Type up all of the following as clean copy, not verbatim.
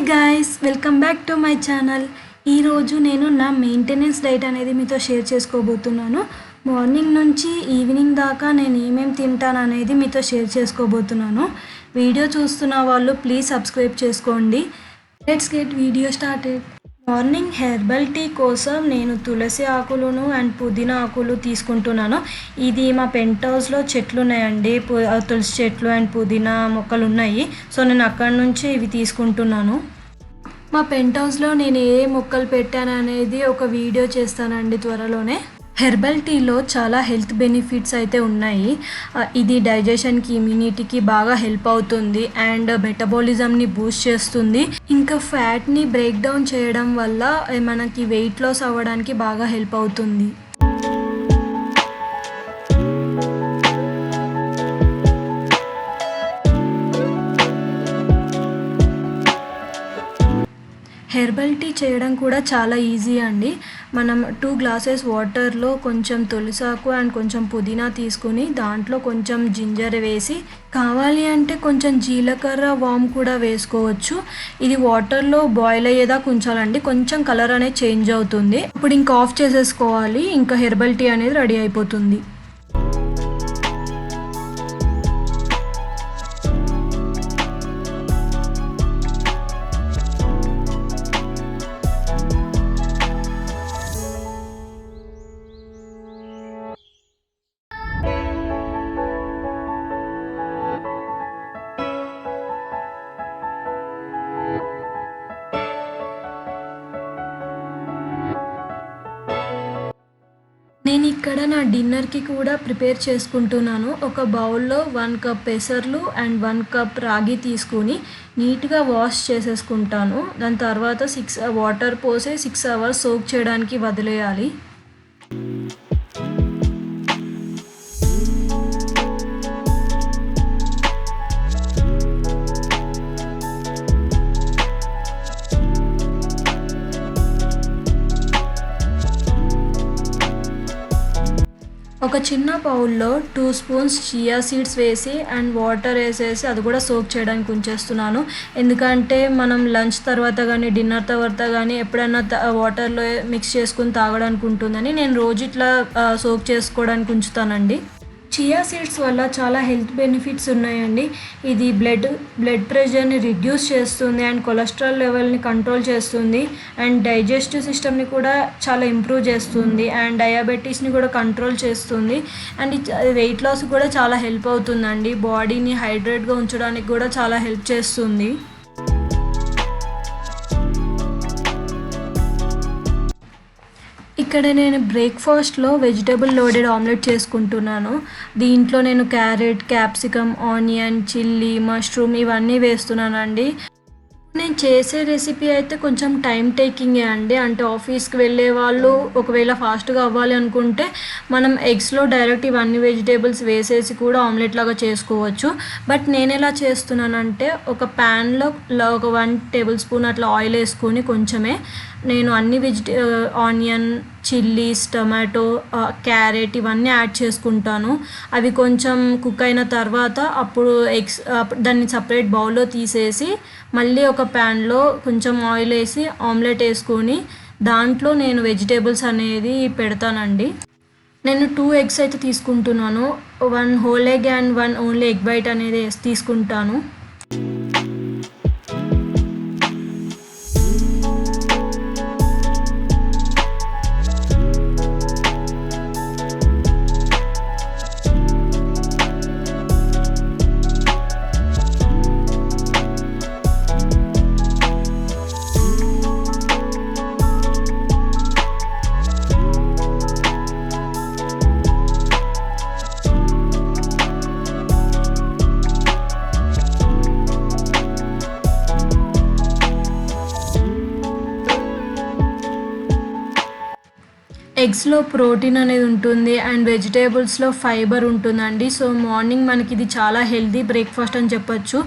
Guys welcome back to my channel. ఈరోజు నేను నా మెయింటెనెన్స్ డైట్ అనేది మీతో షేర్ చేసుకోబోతున్నాను. మార్నింగ్ నుంచి ఈవినింగ్ దాకా నేను ఏమేమి తింటాను అనేది మీతో షేర్ చేసుకోబోతున్నాను. వీడియో చూస్తున్న వాళ్ళు ప్లీజ్ సబ్స్క్రైబ్ చేసుకోండి. Let's get video started. Morning herbal tea కోసం నేను తులసి ఆకులను అండ్ పుదీనా ఆకులు తీసుకుంటున్నాను. ఇది మా పెంట్ హౌస్లో చెట్లు ఉన్నాయండి, తులసి చెట్లు అండ్ పుదీనా మొక్కలు ఉన్నాయి. సో నేను అక్కడి నుంచి ఇవి తీసుకుంటున్నాను. మా పెంట్ హౌస్లో నేను ఏ మొక్కలు పెట్టాను అనేది ఒక వీడియో చేస్తానండి త్వరలోనే. హెర్బల్ టీలో చాలా హెల్త్ బెనిఫిట్స్ అయితే ఉన్నాయి. ఇది డైజెషన్కి, ఇమ్యూనిటీకి బాగా హెల్ప్ అవుతుంది అండ్ మెటబాలిజంని బూస్ట్ చేస్తుంది. ఇంకా ఫ్యాట్ని బ్రేక్ డౌన్ చేయడం వల్ల మనకి వెయిట్ లాస్ అవ్వడానికి బాగా హెల్ప్ అవుతుంది. హెర్బల్ టీ చేయడం కూడా చాలా ఈజీ అండి. మనం 2 గ్లాసెస్ వాటర్లో కొంచెం తులసాకు అండ్ కొంచెం పుదీనా తీసుకుని దాంట్లో కొంచెం జింజర్ వేసి, కావాలి అంటే కొంచెం జీలకర్ర వామ్ కూడా వేసుకోవచ్చు. ఇది వాటర్లో బాయిల్ అయ్యేదాకా ఉంచాలండి, కొంచెం కలర్ అనేది చేంజ్ అవుతుంది. ఇప్పుడు ఇంకా ఆఫ్ చేసేసుకోవాలి, ఇంకా హెర్బల్ టీ అనేది రెడీ అయిపోతుంది. నేను ఇక్కడ నా డిన్నర్కి కూడా ప్రిపేర్ చేసుకుంటున్నాను. ఒక బౌల్లో 1 కప్ పెసర్లు అండ్ 1 కప్ రాగి తీసుకుని నీట్గా వాష్ చేసేసుకుంటాను. దాని తర్వాత వాటర్ పోసి 6 అవర్స్ సోక్ చేయడానికి వదిలేయాలి. ఒక చిన్న బౌల్లో 2 స్పూన్స్ చియా సీడ్స్ వేసి అండ్ వాటర్ వేసేసి అది కూడా సోక్ చేయడానికి ఉంచేస్తున్నాను. ఎందుకంటే మనం లంచ్ తర్వాత కానీ డిన్నర్ తర్వాత కానీ ఎప్పుడైనా వాటర్లో మిక్స్ చేసుకుని తాగడానికి ఉంటుందని నేను రోజు ఇట్లా సోక్ చేసుకోవడానికి ఉంచుతానండి. చియా సీడ్స్ వల్ల చాలా హెల్త్ బెనిఫిట్స్ ఉన్నాయండి. ఇది బ్లడ్ ప్రెషర్ని రిడ్యూస్ చేస్తుంది అండ్ కొలెస్ట్రాల్ లెవెల్ని కంట్రోల్ చేస్తుంది అండ్ డైజెస్టివ్ సిస్టమ్ని కూడా చాలా ఇంప్రూవ్ చేస్తుంది అండ్ డయాబెటీస్ని కూడా కంట్రోల్ చేస్తుంది అండ్ వెయిట్ లాస్ కూడా చాలా హెల్ప్ అవుతుందండి. బాడీని హైడ్రేట్గా ఉంచడానికి కూడా చాలా హెల్ప్ చేస్తుంది. ఇక్కడ నేను బ్రేక్ఫాస్ట్లో వెజిటబుల్ లోడెడ్ ఆమ్లెట్ చేసుకుంటున్నాను. దీంట్లో నేను carrot, capsicum, onion, chilli, mushroom ఇవన్నీ వేస్తున్నానండి. నేను చేసే రెసిపీ అయితే కొంచెం టైం టేకింగే అండి. అంటే ఆఫీస్కి వెళ్ళే వాళ్ళు ఒకవేళ ఫాస్ట్గా అవ్వాలి అనుకుంటే మనం ఎగ్స్లో డైరెక్ట్ ఇవన్నీ వెజిటేబుల్స్ వేసేసి కూడా ఆమ్లెట్ లాగా చేసుకోవచ్చు. బట్ నేను ఎలా చేస్తున్నానంటే ఒక ప్యాన్లో ఒక 1 టేబుల్ స్పూన్ అట్లా ఆయిల్ వేసుకొని కొంచెమే నేను అన్ని ఆనియన్, చిల్లీస్, టమాటో, క్యారెట్ ఇవన్నీ యాడ్ చేసుకుంటాను. అవి కొంచెం కుక్ అయిన తర్వాత అప్పుడు దాన్ని సపరేట్ బౌల్లో తీసేసి మళ్ళీ ఒక ప్యాన్లో కొంచెం ఆయిల్ వేసి ఆమ్లెట్ వేసుకొని దాంట్లో నేను వెజిటేబుల్స్ అనేది పెడతానండి. నేను 2 ఎగ్స్ అయితే తీసుకుంటున్నాను. 1 whole egg and 1 only egg white అనేది తీసుకుంటాను. ఎగ్స్లో ప్రోటీన్ అనేది ఉంటుంది అండ్ వెజిటేబుల్స్లో ఫైబర్ ఉంటుందండి. సో మార్నింగ్ మనకి ఇది చాలా హెల్తీ బ్రేక్ఫాస్ట్ అని చెప్పొచ్చు.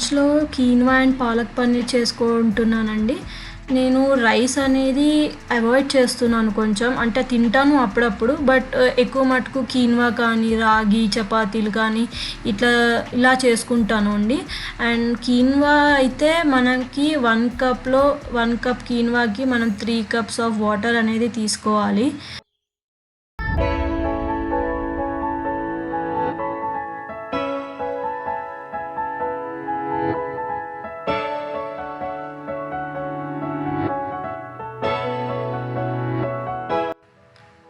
లంచ్‌లో కీన్వా అండ్ పాలక్ పన్నీర్ చేసుకుంటున్నానండి. నేను రైస్ అనేది అవాయిడ్ చేస్తున్నాను కొంచెం. అంటే తింటాను అప్పుడప్పుడు. బట్ ఎక్కువ మటుకు కీన్వా కానీ, రాగి చపాతీలు కానీ ఇలా చేసుకుంటాను అండి. అండ్ కీన్వా అయితే మనకి 1 కప్‌లో 1 కప్ కీన్వాకి మనం 3 కప్స్ ఆఫ్ వాటర్ అనేది తీసుకోవాలి.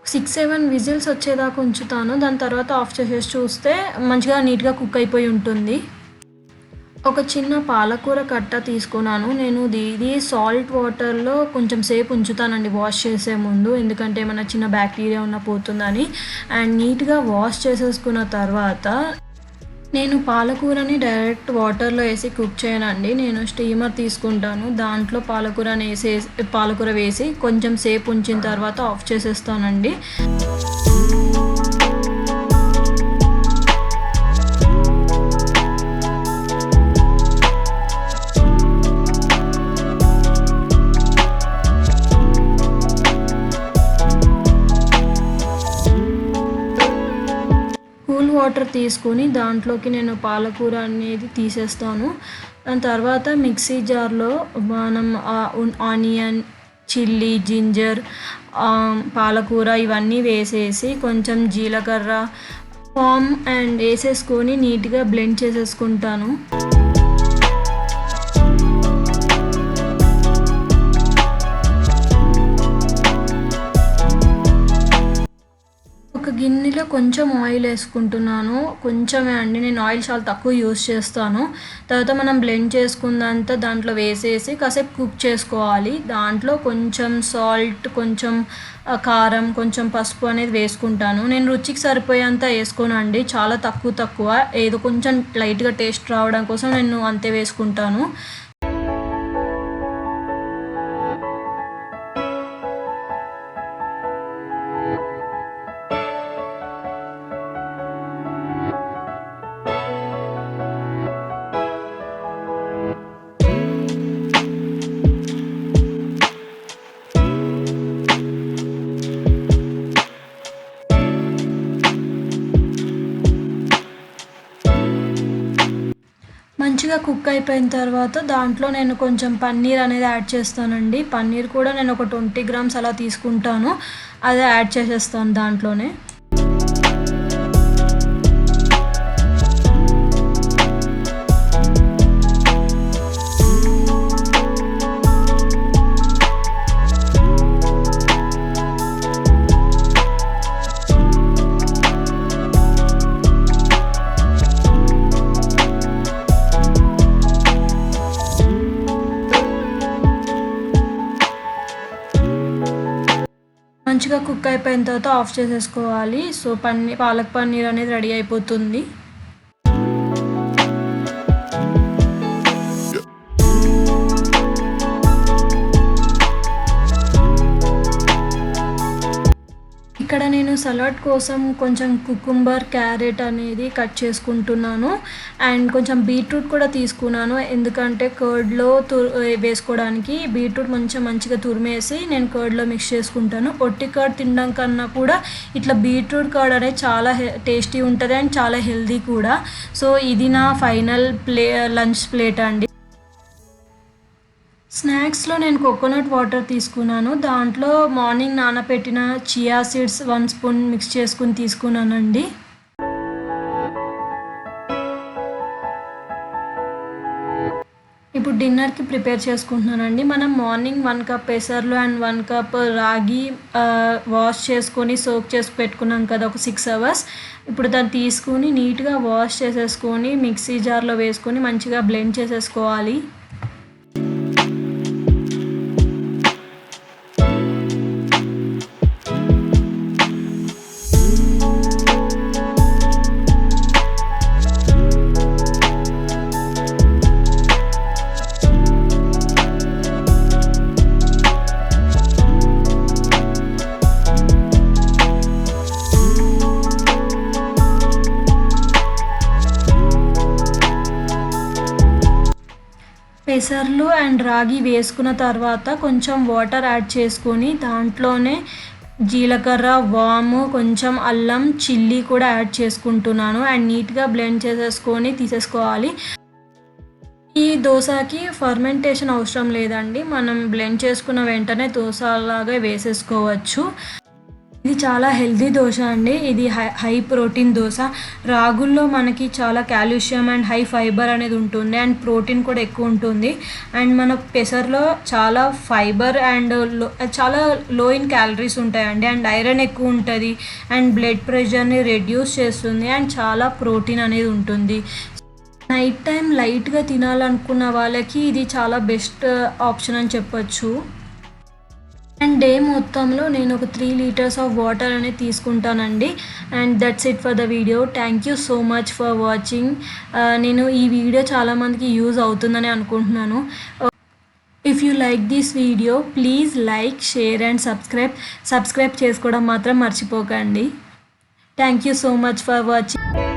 6, 7 విజిల్స్ వచ్చేదాకా ఉంచుతాను. దాని తర్వాత ఆఫ్ చేసేసి చూస్తే మంచిగా నీట్‌గా కుక్ అయిపోయి ఉంటుంది. ఒక చిన్న పాలకూర కట్ట తీసుకున్నాను. నేను ఇది సాల్ట్ వాటర్‌లో కొంచెం సేపు ఉంచుతానండి వాష్ చేసే ముందు. ఎందుకంటే ఏమన్నా చిన్న బ్యాక్టీరియా ఉన్నా పోతుందని. అండ్ నీట్‌గా వాష్ చేసేసుకున్న తర్వాత నేను పాలకూరని డైరెక్ట్ వాటర్‌లో ఏసి కుక్ చేయనండి. నేను స్టీమర్ తీసుకుంటాను. దాంట్లో పాలకూర వేసి కొంచెం సేపు ఉంచిన తర్వాత ఆఫ్ చేసేస్తానండి. వాటర్ తీసుకొని దాంట్లోకి నేను పాలకూర అనేది తీసేస్తాను. దాని తర్వాత మిక్సీ జార్‌లో మనం ఆనియన్, చిల్లీ, జింజర్, పాలకూర ఇవన్నీ వేసేసి కొంచెం జీలకర్ర, వామ్ అండ్ వేసేసుకొని నీట్‌గా బ్లెండ్ చేసేసుకుంటాను. ఒక గిన్నెలో కొంచెం ఆయిల్ వేసుకుంటున్నాను. కొంచెమే అండి. నేను ఆయిల్ చాలా తక్కువ యూజ్ చేస్తాను. తర్వాత మనం బ్లెండ్ చేసుకుందంతా దాంట్లో వేసేసి కాసేపు కుక్ చేసుకోవాలి. దాంట్లో కొంచెం సాల్ట్, కొంచెం కారం, కొంచెం పసుపు అనేది వేసుకుంటాను. నేను రుచికి సరిపోయేంత వేసుకోనండి. చాలా తక్కువ. ఏదో కొంచెం లైట్‌గా టేస్ట్ రావడం కోసం నేను అంతే వేసుకుంటాను. మంచిగా కుక్ అయిపోయిన తర్వాత దాంట్లో నేను కొంచెం పన్నీర్ అనేది యాడ్ చేస్తానండి. పన్నీర్ కూడా నేను ఒక 20 గ్రామ్స్ అలా తీసుకుంటాను. అదే యాడ్ చేసేస్తాను దాంట్లోనే. మంచిగా కుక్ అయిపోయిన తర్వాత ఆఫ్ చేసేసుకోవాలి. సో పాలక్ పన్నీర్ అనేది రెడీ అయిపోతుంది. ఇక్కడ నేను సలాడ్ కోసం కొంచెం కుకుంబర్, క్యారెట్ అనేది కట్ చేసుకుంటున్నాను. అండ్ కొంచెం బీట్రూట్ కూడా తీసుకున్నాను. ఎందుకంటే కర్డ్‌లో వేసుకోవడానికి బీట్రూట్ మంచిగా తురిమేసి నేను కర్డ్‌లో మిక్స్ చేసుకుంటాను. ఒట్టి కర్డ్ తినడం కన్నా కూడా ఇట్లా బీట్రూట్ కర్డ్ అనేది చాలా టేస్టీ ఉంటుంది అండ్ చాలా హెల్తీ కూడా. సో ఇది నా ఫైనల్ లంచ్ ప్లేట్ అండి. స్నాక్స్‌లో నేను కోకోనట్ వాటర్ తీసుకున్నాను. దాంట్లో మార్నింగ్ నానబెట్టిన చియా సీడ్స్ 1 స్పూన్ మిక్స్ చేసుకొని తీసుకున్నానండి. ఇప్పుడు డిన్నర్‌కి ప్రిపేర్ చేసుకుంటున్నానండి. మనం మార్నింగ్ 1 కప్ పెసర్లు అండ్ 1 కప్ రాగి వాష్ చేసుకొని సోక్ చేసి పెట్టుకున్నాం కదా ఒక 6 అవర్స్. ఇప్పుడు దాన్ని తీసుకొని నీట్‌గా వాష్ చేసేసుకొని మిక్సీ జార్‌లో వేసుకొని మంచిగా బ్లెండ్ చేసేసుకోవాలి. పెసర్లు అండ్ రాగి వేసుకున్న తర్వాత కొంచెం వాటర్ యాడ్ చేసుకొని దాంట్లోనే జీలకర్ర, వాము, కొంచెం అల్లం, చిల్లీ కూడా యాడ్ చేసుకుంటున్నాను అండ్ నీట్గా బ్లెండ్ చేసేసుకొని తీసేసుకోవాలి. ఈ దోశకి ఫర్మెంటేషన్ అవసరం లేదండి, మనం బ్లెండ్ చేసుకున్న వెంటనే దోశలాగా వేసేసుకోవచ్చు. ఇది చాలా హెల్తీ దోశ అండి. ఇది హై ప్రోటీన్ దోశ. రాగుల్లో మనకి చాలా కాల్షియం అండ్ హై ఫైబర్ అనేది ఉంటుంది అండ్ ప్రోటీన్ కూడా ఎక్కువ ఉంటుంది. అండ్ మన పెసర్లో చాలా ఫైబర్ అండ్ చాలా లో ఇన్ క్యాలరీస్ ఉంటాయండి అండ్ ఐరన్ ఎక్కువ ఉంటుంది అండ్ బ్లడ్ ప్రెషర్ని రెడ్యూస్ చేస్తుంది అండ్ చాలా ప్రోటీన్ అనేది ఉంటుంది. నైట్ టైం లైట్గా తినాలనుకున్న వాళ్ళకి ఇది చాలా బెస్ట్ ఆప్షన్ అని చెప్పొచ్చు. అండ్ డే మొత్తంలో నేను ఒక 3 లీటర్స్ ఆఫ్ వాటర్ అనేది తీసుకుంటానండి. And that's it for the video. Thank you so much for watching. నేను ఈ వీడియో చాలామందికి యూజ్ అవుతుందని అనుకుంటున్నాను. If you like this video please like, share and subscribe చేసుకోవడం మాత్రం మర్చిపోకండి. Thank you so much for watching.